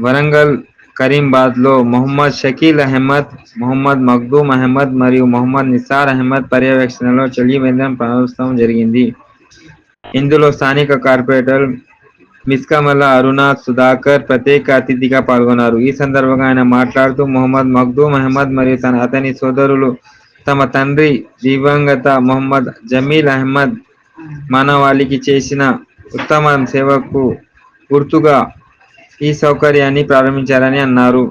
వరంగల్, కరీంబాద్లో మొహమ్మద్ షకీల్ అహ్మద్, మొహమ్మద్ మగ్దూమ్ అహ్మద్ మరియు మొహమ్మద్ నిసార్ అహ్మద్ పర్యవేక్షణలో చలివేంద్రం ప్రారంభోత్సవం జరిగింది. ఇందులో స్థానిక కార్పొరేటర్ మిస్కమల అరుణ సుధాకర్ ప్రత్యేక అతిథిగా పాల్గొన్నారు. ఈ సందర్భంగా ఆయన మాట్లాడుతూ మొహమ్మద్ మగ్దూమ్ అహ్మద్ మరియు అతని సోదరులు తమ తండ్రి దివంగత మొహమ్మద్ జమీల్ అహ్మద్ మానవాళికి చేసిన ఉత్తమ సేవకు గుర్తుగా ఈ సౌకర్యాన్ని ప్రారంభించారని అన్నారు.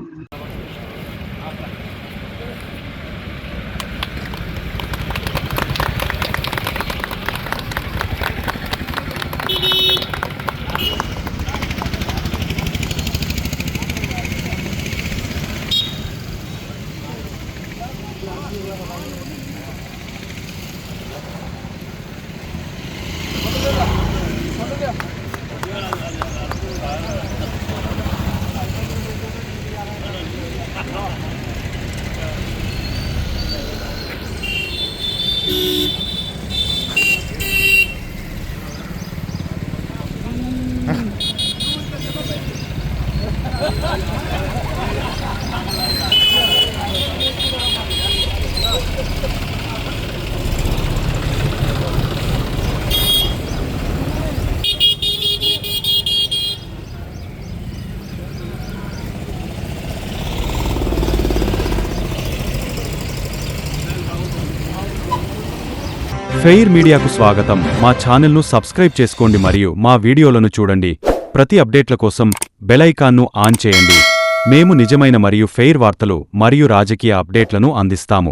ఫెయిర్ మీడియాకు స్వాగతం. మా ఛానల్ను సబ్స్క్రైబ్ చేసుకోండి మరియు మా వీడియోలను చూడండి. ప్రతి అప్డేట్ల కోసం బెల్ ఐకాన్ను ఆన్ చేయండి. మేము నిజమైన మరియు ఫెయిర్ వార్తలు మరియు రాజకీయ అప్డేట్లను అందిస్తాము.